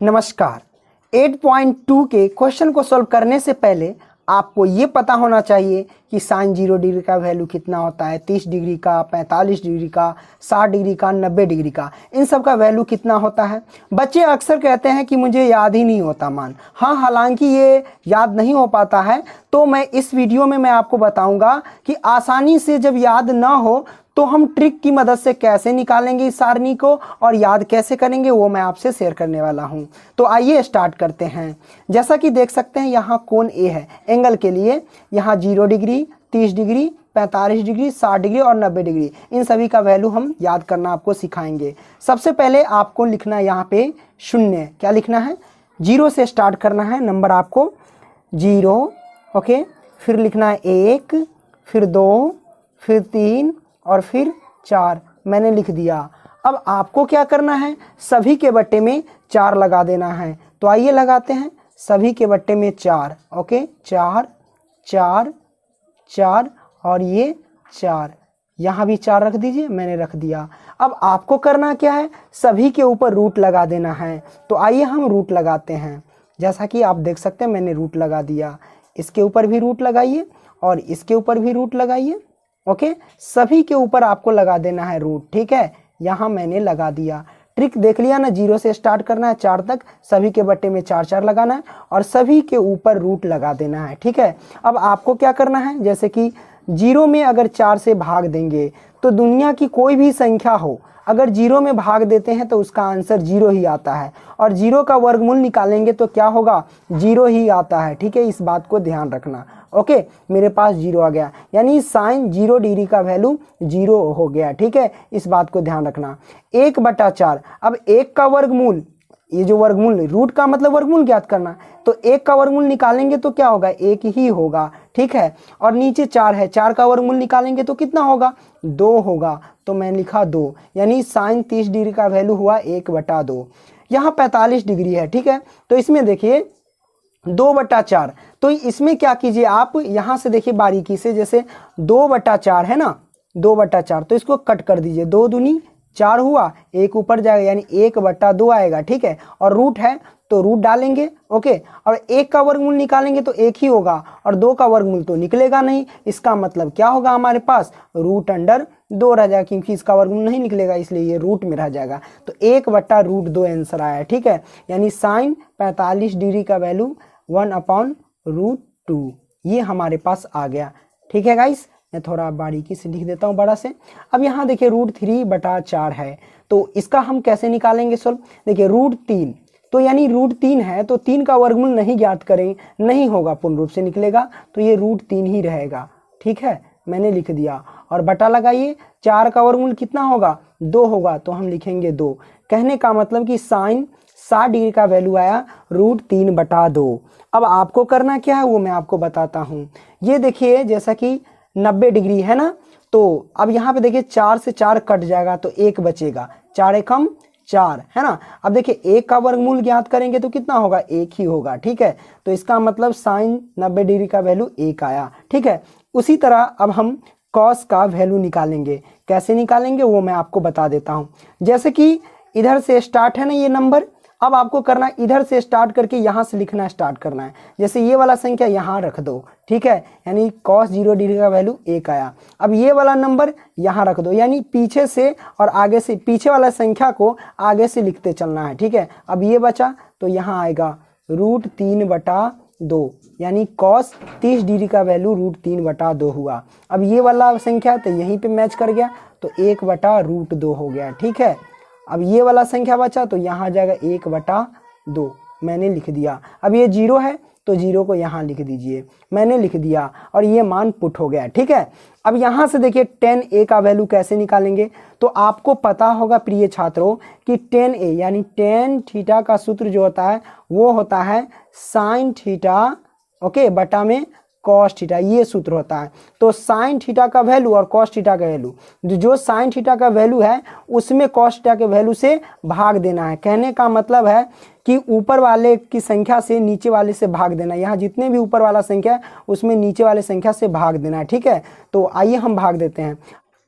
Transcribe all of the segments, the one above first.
नमस्कार। 8.2 के क्वेश्चन को सॉल्व करने से पहले आपको ये पता होना चाहिए कि साइन 0 डिग्री का वैल्यू कितना होता है, 30 डिग्री का, 45 डिग्री का, 60 डिग्री का, 90 डिग्री का, इन सब का वैल्यू कितना होता है। बच्चे अक्सर कहते हैं कि मुझे याद ही नहीं होता मान। हाँ, हालांकि ये याद नहीं हो पाता है, तो मैं इस वीडियो में मैं आपको बताऊंगा कि आसानी से जब याद ना हो तो हम ट्रिक की मदद से कैसे निकालेंगे इस सारणी को और याद कैसे करेंगे, वो मैं आपसे शेयर करने वाला हूं। तो आइए स्टार्ट करते हैं। जैसा कि देख सकते हैं यहाँ कोण ए है, एंगल के लिए यहाँ 0 डिग्री, 30 डिग्री, 45 डिग्री, 60 डिग्री और 90 डिग्री, इन सभी का वैल्यू हम याद करना आपको सिखाएंगे। सबसे पहले आपको लिखना है यहाँ पे शून्य। क्या लिखना है? 0 से स्टार्ट करना है नंबर आपको 0, ओके। फिर लिखना है 1, फिर 2, फिर 3 और फिर 4। मैंने लिख दिया। अब आपको क्या करना है, सभी के बट्टे में 4 लगा देना है। तो आइए लगाते हैं सभी के बट्टे में 4, ओके। 4 4 4 और ये 4, यहाँ भी 4 रख दीजिए, मैंने रख दिया। अब आपको करना क्या है, सभी के ऊपर रूट लगा देना है। तो आइए हम रूट लगाते हैं। जैसा कि आप देख सकते हैं मैंने रूट लगा दिया। इसके ऊपर भी रूट लगाइए और इसके ऊपर भी रूट लगाइए, ओके। सभी के ऊपर आपको लगा देना है रूट, ठीक है। यहाँ मैंने लगा दिया। ट्रिक देख लिया ना, 0 से स्टार्ट करना है 4 तक, सभी के बट्टे में 4 4 लगाना है और सभी के ऊपर रूट लगा देना है, ठीक है। अब आपको क्या करना है, जैसे कि 0 में अगर 4 से भाग देंगे तो दुनिया की कोई भी संख्या हो, अगर 0 में भाग देते हैं तो उसका आंसर 0 ही आता है। और 0 का वर्गमूल निकालेंगे तो क्या होगा, 0 ही आता है, ठीक है। इस बात को ध्यान रखना, ओके। मेरे पास 0 आ गया, यानी साइन 0 डिग्री का वैल्यू 0 हो गया, ठीक है। इस बात को ध्यान रखना। 1/4, अब 1 का वर्गमूल, ये जो वर्गमूल, रूट का मतलब वर्गमूल ज्ञात करना, तो 1 का वर्गमूल निकालेंगे तो क्या होगा, 1 ही होगा, ठीक है। और नीचे 4 है, 4 का वर्गमूल निकालेंगे तो कितना होगा, 2 होगा। तो मैं लिखा 2, यानी साइन 30 डिग्री का वैल्यू हुआ 1/2। यहाँ 45 डिग्री है, ठीक है। तो इसमें देखिए 2/4, तो इसमें क्या कीजिए आप, यहाँ से देखिए बारीकी से, जैसे 2/4 है ना, 2/4, तो इसको कट कर दीजिए। 2 दूनी 4 हुआ, 1 ऊपर जाएगा यानी 1/2 आएगा, ठीक है। और रूट है तो रूट डालेंगे, ओके। और 1 का वर्गमूल निकालेंगे तो 1 ही होगा और 2 का वर्गमूल तो निकलेगा नहीं। इसका मतलब क्या होगा, हमारे पास √2 रह जाएगा, क्योंकि इसका वर्गमूल नहीं निकलेगा इसलिए ये रूट में रह जाएगा। तो 1/√2 आंसर आया, ठीक है। यानी साइन 45 डिग्री का वैल्यू 1/√2, ये हमारे पास आ गया, ठीक है गाइस। मैं थोड़ा बारीकी से लिख देता हूँ बड़ा से। अब यहाँ देखिए √3/4 है, तो इसका हम कैसे निकालेंगे सोल्व। देखिए √3, तो यानी √3 है तो 3 का वर्गमूल नहीं ज्ञात करें, नहीं होगा, पूर्ण रूप से निकलेगा, तो ये √3 ही रहेगा, ठीक है। मैंने लिख दिया और बटा लगाइए। 4 का वर्गमूल कितना होगा, 2 होगा, तो हम लिखेंगे 2। कहने का मतलब कि साइन 60 डिग्री का वैल्यू आया √3/2। अब आपको करना क्या है वो मैं आपको बताता हूँ। ये देखिए जैसा कि 90 डिग्री है ना, तो अब यहाँ पे देखिए 4 से 4 कट जाएगा तो 1 बचेगा, 4 एकम 4 है ना। अब देखिए 1 का वर्गमूल ज्ञात करेंगे तो कितना होगा, 1 ही होगा, ठीक है। तो इसका मतलब साइन 90 डिग्री का वैल्यू 1 आया, ठीक है। उसी तरह अब हम कॉस का वैल्यू निकालेंगे। कैसे निकालेंगे वो मैं आपको बता देता हूँ। जैसे कि इधर से स्टार्ट है ना ये नंबर, अब आपको करना है इधर से स्टार्ट करके यहाँ से लिखना स्टार्ट करना है। जैसे ये वाला संख्या यहाँ रख दो, ठीक है, यानी cos 0 डिग्री का वैल्यू 1 आया। अब ये वाला नंबर यहाँ रख दो, यानी पीछे से और आगे से, पीछे वाला संख्या को आगे से लिखते चलना है, ठीक है। अब ये बचा तो यहाँ आएगा √3/2, यानी cos 30 डिग्री का वैल्यू √3/2 हुआ। अब ये वाला संख्या तो यहीं पे मैच कर गया, तो 1/√2 हो गया, ठीक है। अब ये वाला संख्या बचा तो यहाँ आ जाएगा 1/2, मैंने लिख दिया। अब ये 0 है तो 0 को यहाँ लिख दीजिए, मैंने लिख दिया और ये मान पुट हो गया, ठीक है। अब यहाँ से देखिए tan a का वैल्यू कैसे निकालेंगे, तो आपको पता होगा प्रिय छात्रों कि tan a यानी tan थीटा का सूत्र जो होता है वो होता है साइन थीटा, ओके, बटा में कॉस थीटा, ये सूत्र होता है। तो साइन थीटा का वैल्यू और कॉस थीटा का वैल्यू, जो साइन थीटा का वैल्यू है उसमें कॉस थीटा के वैल्यू से भाग देना है। कहने का मतलब है कि ऊपर वाले की संख्या से नीचे वाले से भाग देना। यहाँ जितने भी ऊपर वाला संख्या है उसमें नीचे वाले संख्या से भाग देना है, ठीक है। तो आइए हम भाग देते हैं।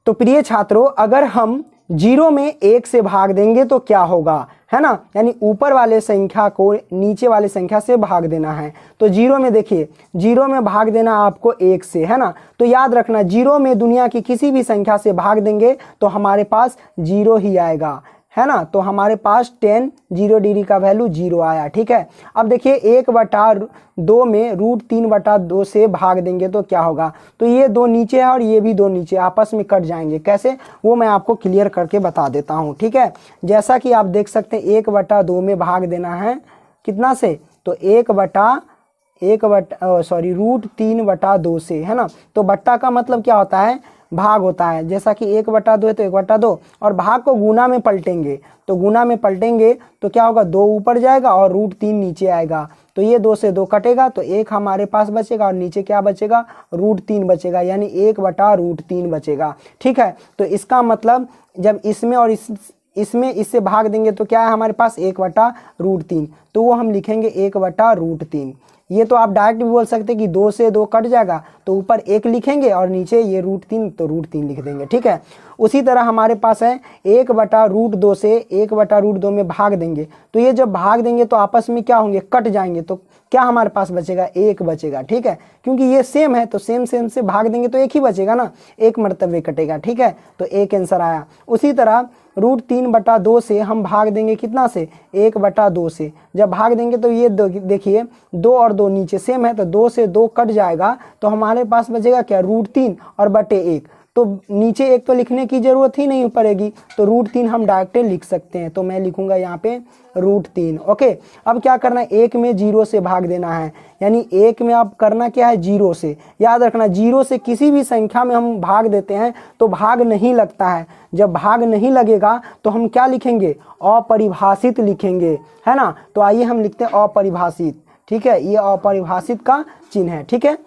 तो प्रिय छात्रों, अगर हम जीरो में एक से भाग देंगे तो क्या होगा, है ना, यानी ऊपर वाले संख्या को नीचे वाले संख्या से भाग देना है। तो जीरो में देखिए, जीरो में भाग देना आपको एक से, है ना। तो याद रखना, जीरो में दुनिया की किसी भी संख्या से भाग देंगे तो हमारे पास जीरो ही आएगा, है ना। तो हमारे पास 10 जीरो डिग्री का वैल्यू जीरो आया, ठीक है। अब देखिए 1/2 में √3/2 से भाग देंगे तो क्या होगा, तो ये दो नीचे है और ये भी दो नीचे, आपस में कट जाएंगे। कैसे, वो मैं आपको क्लियर करके बता देता हूँ, ठीक है। जैसा कि आप देख सकते हैं 1/2 में भाग देना है कितना से, तो √3/2 से, है ना। तो बट्टा का मतलब क्या होता है, भाग होता है। जैसा कि 1/2 है तो 1/2, और भाग को गुना में पलटेंगे, तो गुना में पलटेंगे तो क्या होगा, 2 ऊपर जाएगा और √3 नीचे आएगा। तो ये 2 से 2 कटेगा तो 1 हमारे पास बचेगा और नीचे क्या बचेगा, √3 बचेगा, यानी 1/√3 बचेगा, ठीक है। तो इसका मतलब जब इसमें और इसमें इससे भाग देंगे तो क्या है हमारे पास 1/√3, तो वो हम लिखेंगे 1/√3। ये तो आप डायरेक्ट भी बोल सकते हैं कि 2 से 2 कट जाएगा तो ऊपर 1 लिखेंगे और नीचे ये √3, तो √3 लिख देंगे, ठीक है। उसी तरह हमारे पास है 1/√2 से 1/√2 में भाग देंगे, तो ये जब भाग देंगे तो आपस में क्या होंगे, कट जाएंगे, तो क्या हमारे पास बचेगा, 1 बचेगा, ठीक है। क्योंकि ये सेम है तो सेम से भाग देंगे तो एक ही बचेगा ना, एक मर्तबे कटेगा, ठीक है। तो एक आंसर आया। उसी तरह √3/2 से हम भाग देंगे कितना से, 1/2 से। जब भाग देंगे तो ये देखिए 2 और 2 नीचे सेम है तो 2 से 2 कट जाएगा, तो हमारे पास बचेगा क्या, √3 और बटे 1। तो नीचे 1 तो लिखने की जरूरत ही नहीं पड़ेगी, तो √3 हम डायरेक्ट लिख सकते हैं। तो मैं लिखूंगा यहाँ पे √3, ओके। अब क्या करना है, 1 में 0 से भाग देना है, यानी 1 में अब करना क्या है, 0 से। याद रखना, 0 से किसी भी संख्या में हम भाग देते हैं तो भाग नहीं लगता है। जब भाग नहीं लगेगा तो हम क्या लिखेंगे, अपरिभाषित लिखेंगे, है ना। तो आइए हम लिखते हैं अपरिभाषित, ठीक है। ये अपरिभाषित का चिन्ह है, ठीक है।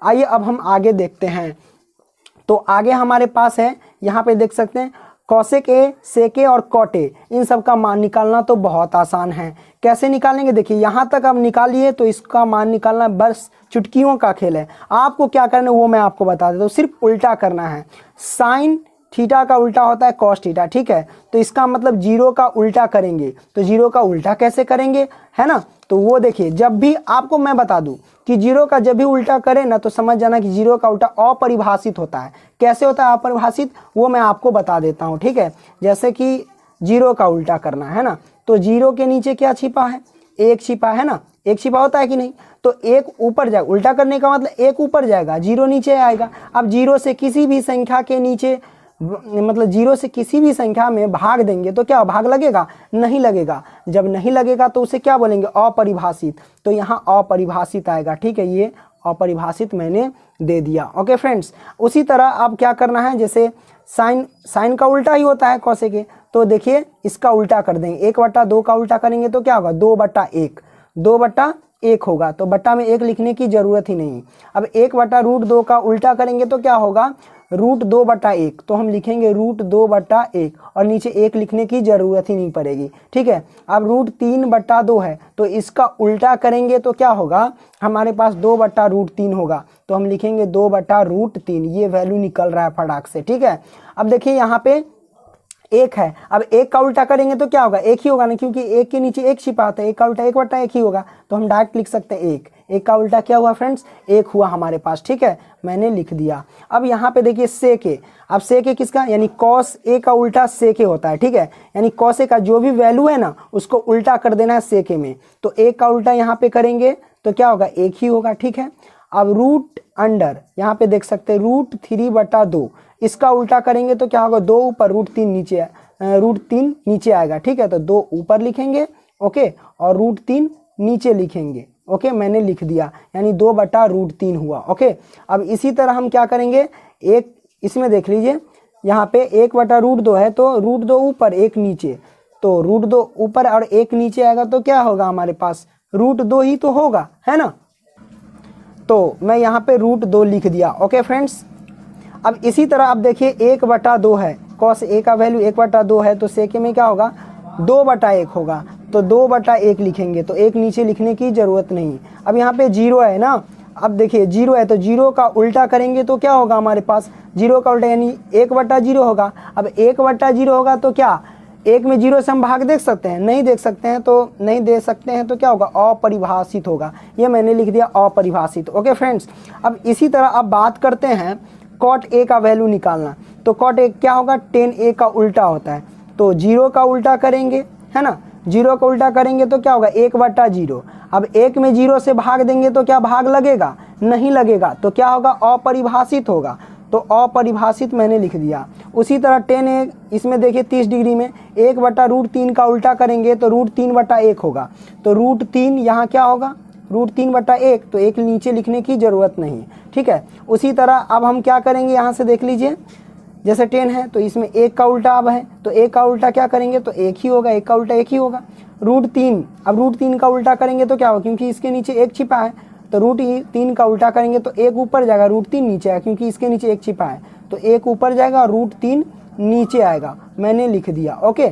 आइए अब हम आगे देखते हैं। तो आगे हमारे पास है, यहाँ पे देख सकते हैं कौशिक ए, सेके और कॉटे, इन सब का मान निकालना तो बहुत आसान है। कैसे निकालेंगे, देखिए यहाँ तक आप निकालिए तो इसका मान निकालना बस चुटकियों का खेल है। आपको क्या करना है वो मैं आपको बता देता हूँ, सिर्फ उल्टा करना है। साइन थीटा का उल्टा होता है कॉस थीटा, ठीक है। तो इसका मतलब 0 का उल्टा करेंगे, तो 0 का उल्टा कैसे करेंगे, है ना। तो वो देखिए, जब भी आपको मैं बता दूं कि 0 का जब भी उल्टा करें ना तो समझ जाना कि 0 का उल्टा अपरिभाषित होता है। कैसे होता है अपरिभाषित, वो मैं आपको बता देता हूँ, ठीक है। जैसे कि 0 का उल्टा करना है ना, तो 0 के नीचे क्या छिपा है, 1 छिपा है ना, 1 छिपा होता है कि नहीं। तो 1 ऊपर जाएगा, उल्टा करने का मतलब 1 ऊपर जाएगा, 0 नीचे आएगा। अब 0 से किसी भी संख्या के नीचे, मतलब 0 से किसी भी संख्या में भाग देंगे तो क्या भाग लगेगा, नहीं लगेगा। जब नहीं लगेगा तो उसे क्या बोलेंगे, अपरिभाषित। तो यहाँ अपरिभाषित आएगा, ठीक है। ये अपरिभाषित मैंने दे दिया, ओके फ्रेंड्स। उसी तरह अब क्या करना है, जैसे साइन का उल्टा ही होता है कौशिक के, तो देखिए इसका उल्टा कर देंगे। 1/2 का उल्टा करेंगे तो क्या होगा, 2/1, 2/1 होगा। तो बट्टा में 1 लिखने की जरूरत ही नहीं। अब 1/√2 का उल्टा करेंगे तो क्या होगा, √2/1, तो हम लिखेंगे √2/1 और नीचे 1 लिखने की जरूरत ही नहीं पड़ेगी, ठीक है। अब √3/2 है तो इसका उल्टा करेंगे तो क्या होगा, हमारे पास 2/√3 होगा, तो हम लिखेंगे 2/√3। ये वैल्यू निकल रहा है फटाक से, ठीक है। अब देखिए यहाँ पे 1 है, अब 1 का उल्टा करेंगे तो क्या होगा, 1 ही होगा ना, क्योंकि 1 के नीचे 1 छिपा होता है, 1 का उल्टा 1/1 ही होगा। तो हम डायरेक्ट लिख सकते हैं 1 का उल्टा क्या हुआ फ्रेंड्स, 1 हुआ हमारे पास, ठीक है। मैंने लिख दिया। अब यहाँ पे देखिए सेके, अब सेके किसका, यानी कॉस ए का उल्टा सेके होता है, ठीक है। यानी कॉस ए का जो भी वैल्यू है ना उसको उल्टा कर देना है सेके में। तो 1 का उल्टा यहाँ पे करेंगे तो क्या होगा, 1 ही होगा, ठीक है। अब रूट अंडर, यहाँ पे देख सकते हैं √3/2, इसका उल्टा करेंगे तो क्या होगा, 2 ऊपर √3 नीचे, √3 नीचे आएगा, ठीक है। तो 2 ऊपर लिखेंगे, ओके, और √3 नीचे लिखेंगे, ओके। मैंने लिख दिया, यानी 2/√3 हुआ, ओके। अब इसी तरह हम क्या करेंगे, एक इसमें देख लीजिए, यहाँ पे 1/√2 है तो √2 ऊपर 1 नीचे, तो √2 ऊपर और 1 नीचे आएगा तो क्या होगा हमारे पास, √2 ही तो होगा, है ना। तो मैं यहाँ पे √2 लिख दिया, ओके फ्रेंड्स। अब इसी तरह अब देखिए 1/2 है, कॉस ए का वैल्यू 1/2 है तो सेके में क्या होगा, 2/1 होगा, तो 2/1 लिखेंगे, तो 1 नीचे लिखने की जरूरत नहीं। अब यहाँ पे 0 है ना, अब देखिए जीरो है तो जीरो का उल्टा करेंगे तो क्या होगा हमारे पास, जीरो का उल्टा यानी 1/0 होगा। अब 1/0 होगा तो क्या एक में जीरो से हम भाग देख सकते हैं, नहीं देख सकते हैं, तो नहीं दे सकते हैं तो क्या होगा, अपरिभाषित होगा। ये मैंने लिख दिया अपरिभाषित। ओके फ्रेंड्स, अब इसी तरह अब बात करते हैं कॉट ए का वैल्यू निकालना। तो कॉट ए क्या होगा, टेन ए का उल्टा होता है। तो जीरो का उल्टा करेंगे, है ना, जीरो का उल्टा करेंगे तो क्या होगा 1/0। अब एक में जीरो से भाग देंगे तो क्या भाग लगेगा, नहीं लगेगा, तो क्या होगा अपरिभाषित होगा। तो अपरिभाषित मैंने लिख दिया। उसी तरह 10 इसमें देखिए 30 डिग्री में 1/√3 का उल्टा करेंगे तो √3/1 होगा। तो √3 यहाँ क्या होगा, √3/1, तो एक नीचे लिखने की ज़रूरत नहीं है, ठीक है। उसी तरह अब हम क्या करेंगे, यहाँ से देख लीजिए, जैसे 10 है तो इसमें 1 का उल्टा अब है, तो 1 का उल्टा क्या करेंगे तो 1 ही होगा, 1 का उल्टा 1 ही होगा। √3, अब √3 का उल्टा करेंगे तो क्या होगा, क्योंकि इसके नीचे 1 छिपा है, तो √3 का उल्टा करेंगे तो 1 ऊपर जाएगा, √3 नीचे आएगा, क्योंकि इसके नीचे 1 छिपा है, तो 1 ऊपर जाएगा और √3 नीचे आएगा, मैंने लिख दिया। ओके,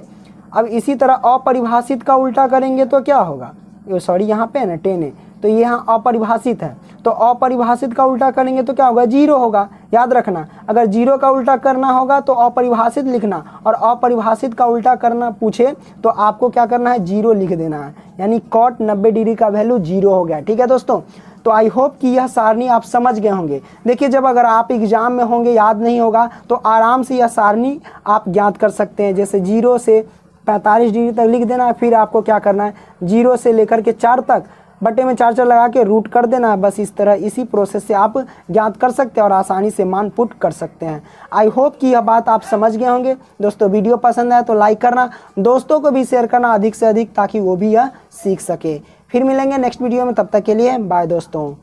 अब इसी तरह अपरिभाषित का उल्टा करेंगे तो क्या होगा, सॉरी यहाँ पे है ना 10 है, तो ये यहाँ अपरिभाषित है, तो अपरिभाषित का उल्टा करेंगे तो क्या होगा, जीरो होगा। याद रखना, अगर जीरो का उल्टा करना होगा तो अपरिभाषित लिखना, और अपरिभाषित का उल्टा करना पूछे तो आपको क्या करना है, जीरो लिख देना है, यानी कॉट 90 डिग्री का वैल्यू जीरो हो गया। ठीक है दोस्तों, तो आई होप कि यह सारणी आप समझ गए होंगे। देखिए जब अगर आप एग्जाम में होंगे, याद नहीं होगा, तो आराम से यह सारणी आप ज्ञात कर सकते हैं। जैसे 0 से 45 डिग्री तक लिख देना है, फिर आपको क्या करना है, 0 से लेकर के 4 तक बट्टे में 4 लगा के रूट कर देना है। बस इस तरह इसी प्रोसेस से आप ज्ञात कर सकते हैं और आसानी से मान पुट कर सकते हैं। आई होप कि यह बात आप समझ गए होंगे। दोस्तों वीडियो पसंद आए तो लाइक करना, दोस्तों को भी शेयर करना अधिक से अधिक, ताकि वो भी यह सीख सके। फिर मिलेंगे नेक्स्ट वीडियो में, तब तक के लिए बाय दोस्तों।